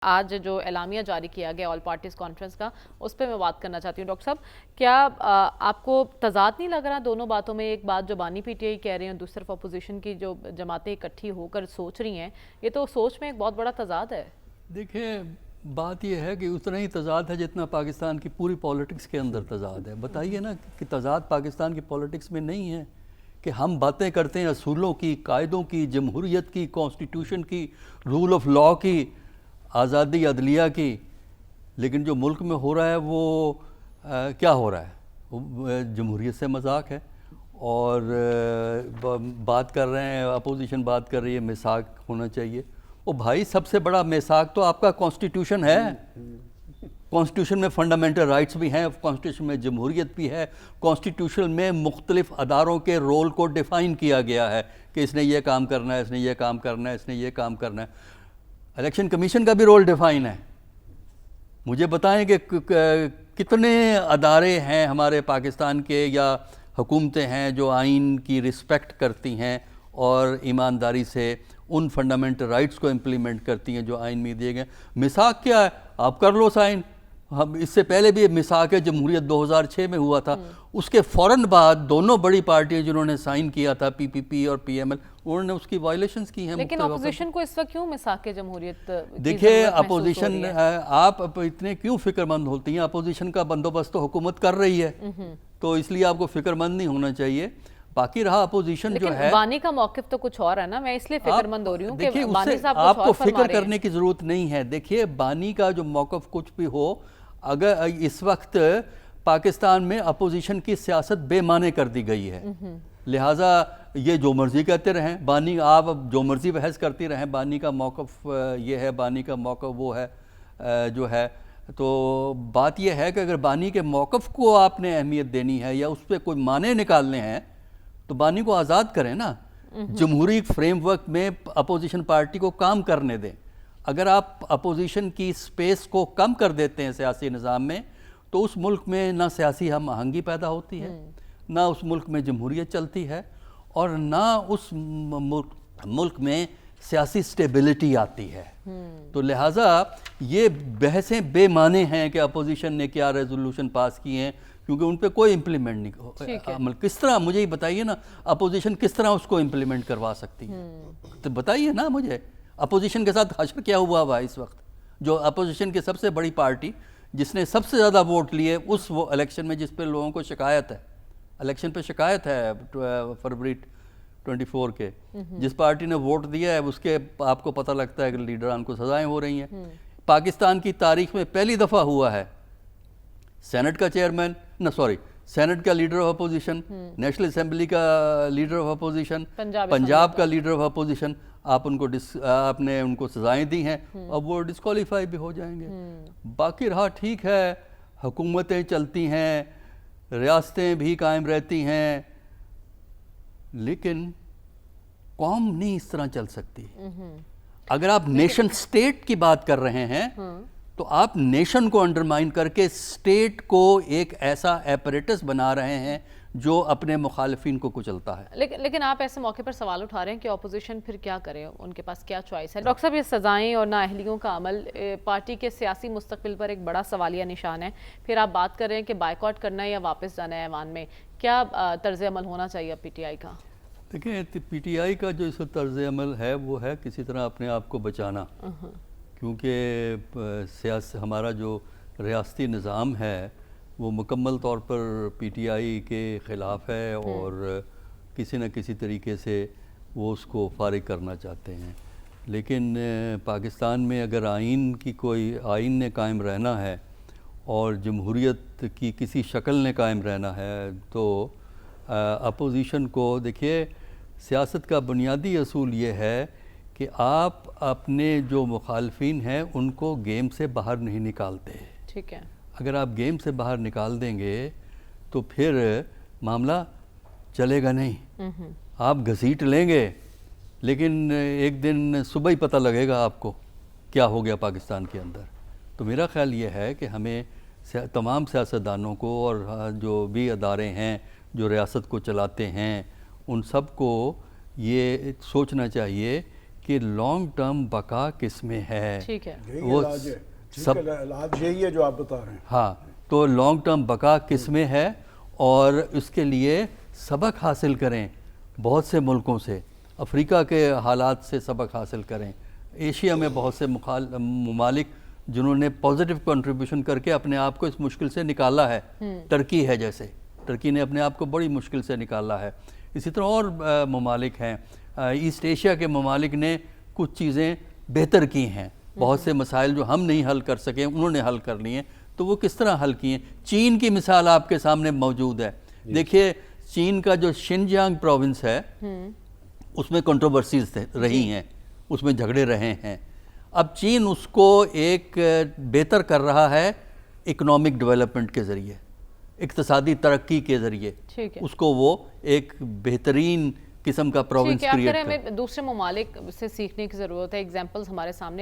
آج جو اعلامیہ جاری کیا گیا آل پارٹیز کانفرنس کا، اس پہ میں بات کرنا چاہتی ہوں۔ ڈاکٹر صاحب، کیا آپ کو تضاد نہیں لگ رہا دونوں باتوں میں؟ ایک بات جو بانی پی ٹی آئی کہہ رہے ہیں، دوسری طرف اپوزیشن کی جو جماعتیں اکٹھی ہو کر سوچ رہی ہیں، یہ تو سوچ میں ایک بہت بڑا تضاد ہے۔ دیکھیں، بات یہ ہے کہ اتنا ہی تضاد ہے جتنا پاکستان کی پوری پولیٹکس کے اندر تضاد ہے۔ بتائیے نا کہ تضاد پاکستان کی پولیٹکس میں نہیں ہے کہ ہم باتیں کرتے ہیں اصولوں کی، قاعدوں کی، جمہوریت کی، کانسٹیٹیوشن کی، رول آف لاء کی، آزادی عدلیہ کی، لیکن جو ملک میں ہو رہا ہے وہ کیا ہو رہا ہے؟ وہ جمہوریت سے مذاق ہے۔ اور بات کر رہے ہیں، اپوزیشن بات کر رہی ہے میثاق ہونا چاہیے۔ او بھائی، سب سے بڑا میثاق تو آپ کا کانسٹیٹیوشن ہے۔ کانسٹیٹیوشن میں فنڈامنٹل رائٹس بھی ہیں، کانسٹیٹیوشن میں جمہوریت بھی ہے، کانسٹیٹیوشن میں مختلف اداروں کے رول کو ڈیفائن کیا گیا ہے کہ اس نے یہ کام کرنا ہے، اس نے یہ کام کرنا ہے، اس نے یہ کام کرنا ہے۔ الیکشن کمیشن کا بھی رول ڈیفائن ہے۔ مجھے بتائیں کہ کتنے ادارے ہیں ہمارے پاکستان کے یا حکومتیں ہیں جو آئین کی رسپیکٹ کرتی ہیں اور ایمانداری سے ان فنڈامنٹل رائٹس کو امپلیمنٹ کرتی ہیں جو آئین میں دیے گئے۔ میثاق کیا ہے؟ آپ کر لو سائن۔ ہم اس سے پہلے بھی میثاق جمہوریت 2006 میں ہوا تھا، اس کے فوراً بعد دونوں بڑی پارٹیاں جنہوں نے سائن کیا تھا، پی پی پی اور پی ایم ایل، انہوں نے اس کی وائلیشنز کی ہیں۔ لیکن اپوزیشن کو اس وقت کیوں میثاق جمہوریت؟ دیکھیں، اپوزیشن آپ اتنے کیوں فکر مند ہوتی ہیں؟ اپوزیشن کا بندوبست تو حکومت کر رہی ہے، تو اس لیے آپ کو فکر مند نہیں ہونا چاہیے۔ باقی رہا اپوزیشن جو ہے، بانی کا موقف تو کچھ اور ہے نا، میں اس لیے فکر مند ہو رہی ہوں کہ بانی صاحب آپ کو فکر کرنے کی ضرورت نہیں ہے۔ دیکھیے، بانی کا جو موقف کچھ بھی ہو، اگر اس وقت پاکستان میں اپوزیشن کی سیاست بے معنی کر دی گئی ہے، لہٰذا یہ جو مرضی کہتے رہیں، بانی آپ جو مرضی بحث کرتی رہیں، بانی کا موقف یہ ہے، بانی کا موقف وہ ہے جو ہے۔ تو بات یہ ہے کہ اگر بانی کے موقف کو آپ نے اہمیت دینی ہے یا اس پہ کوئی معنی نکالنے ہیں تو بانی کو آزاد کریں نا، جمہوری فریم ورک میں اپوزیشن پارٹی کو کام کرنے دیں۔ اگر آپ اپوزیشن کی سپیس کو کم کر دیتے ہیں سیاسی نظام میں، تو اس ملک میں نہ سیاسی ہم آہنگی پیدا ہوتی ہے، نہ اس ملک میں جمہوریت چلتی ہے، اور نہ اس ملک میں سیاسی سٹیبلٹی آتی ہے۔ تو لہٰذا یہ بحثیں بے معنی ہیں کہ اپوزیشن نے کیا ریزولوشن پاس کیے ہیں، کیونکہ ان پہ کوئی امپلیمنٹ نہیں عمل۔ کس طرح، مجھے ہی بتائیے نا، اپوزیشن کس طرح اس کو امپلیمنٹ کروا سکتی ہے؟ تو بتائیے نا مجھے، اپوزیشن کے ساتھ حشر کیا ہوا ہوا ہے اس وقت؟ جو اپوزیشن کی سب سے بڑی پارٹی جس نے سب سے زیادہ ووٹ لیے اس وہ الیکشن میں، جس پہ لوگوں کو شکایت ہے، الیکشن پہ شکایت ہے فروری 24 کے، جس پارٹی نے ووٹ دیا ہے اس کے آپ کو پتہ لگتا ہے کہ لیڈران کو سزائیں ہو رہی ہیں۔ پاکستان کی تاریخ میں پہلی دفعہ ہوا ہے سینٹ کا چیئرمین، سینٹ کا leader of opposition, national assembly کا لیڈر آف اپوزیشن، پنجاب کا لیڈر آف اپوزیشن، آپ نے ان کو سزائیں دی ہیں، اب وہ ڈسکوالیفائی بھی ہو جائیں گے۔ باقی رہا، ٹھیک ہے، حکومتیں چلتی ہیں، ریاستیں بھی قائم رہتی ہیں، لیکن قوم نہیں اس طرح چل سکتی۔ اگر آپ نیشن سٹیٹ کی بات کر رہے ہیں تو آپ نیشن کو انڈرمائن کر کے سٹیٹ کو ایک ایسا ایپریٹس بنا رہے ہیں جو اپنے مخالفین کو کچلتا ہے۔ لیکن آپ ایسے موقع پر سوال اٹھا رہے ہیں کہ اپوزیشن پھر کیا کرے، ان کے پاس کیا چوائس ہے؟ ڈاکٹر صاحب، یہ سزائیں اور نااہلیوں کا عمل پارٹی کے سیاسی مستقبل پر ایک بڑا سوالیہ نشان ہے۔ پھر آپ بات کر رہے ہیں کہ بائیکاٹ کرنا ہے یا واپس جانا ہے ایوان میں، کیا طرز عمل ہونا چاہیے پی ٹی آئی کا؟ دیکھیں، پی ٹی آئی کا جو اس طرز عمل ہے وہ ہے کسی طرح اپنے آپ کو بچانا، کیونکہ ہمارا جو ریاستی نظام ہے وہ مکمل طور پر پی ٹی آئی کے خلاف ہے، اور کسی نہ کسی طریقے سے وہ اس کو فارغ کرنا چاہتے ہیں۔ لیکن پاکستان میں اگر آئین نے قائم رہنا ہے اور جمہوریت کی کسی شکل نے قائم رہنا ہے، تو اپوزیشن کو، دیکھیے، سیاست کا بنیادی اصول یہ ہے کہ آپ اپنے جو مخالفین ہیں ان کو گیم سے باہر نہیں نکالتے۔ ٹھیک ہے، اگر آپ گیم سے باہر نکال دیں گے تو پھر معاملہ چلے گا نہیں۔ آپ گھسیٹ لیں گے، لیکن ایک دن صبح ہی پتہ لگے گا آپ کو کیا ہو گیا پاکستان کے اندر۔ تو میرا خیال یہ ہے کہ ہمیں تمام سیاستدانوں کو اور جو بھی ادارے ہیں جو ریاست کو چلاتے ہیں، ان سب کو یہ سوچنا چاہیے کہ لانگ ٹرم بقا کس میں ہے. ٹھیک ہے. یہی وہ علاج ہے. ٹھیک ہے، علاج یہی ہے جو آپ بتا رہے ہیں. ہاں، تو لانگ ٹرم بقا کس میں ہے، اور اس کے لیے سبق حاصل کریں بہت سے ملکوں سے. افریقہ کے حالات سے سبق حاصل کریں. ایشیا میں بہت سے ممالک جنہوں نے پازیٹیو کنٹریبیوشن کر کے اپنے آپ کو اس مشکل سے نکالا ہے. ترکی ہے، جیسے ترکی نے اپنے آپ کو بڑی مشکل سے نکالا ہے. اسی طرح اور ممالک ہیں. ایسٹ ایشیا کے ممالک نے کچھ چیزیں بہتر کی ہیں. بہت سے مسائل جو ہم نہیں حل کر سکے انہوں نے حل کر لیے ہیں. تو وہ کس طرح حل کیے ہیں؟ چین کی مثال آپ کے سامنے موجود ہے. دیکھیے چین کا جو شنجیانگ پروونس ہے اس میں کنٹروورسیز رہی ہیں، اس میں جھگڑے رہے ہیں. اب چین اس کو ایک بہتر کر رہا ہے اکنامک ڈیولپمنٹ کے ذریعے، اقتصادی ترقی کے ذریعے. ٹھیک ہے. اس کو وہ ایک بہترین قسم کا پروونس ٹھیک ہے. کریٹ ہمیں دوسرے ممالک سے سیکھنے کی ضرورت ہے. ایگزامپلز ہمارے سامنے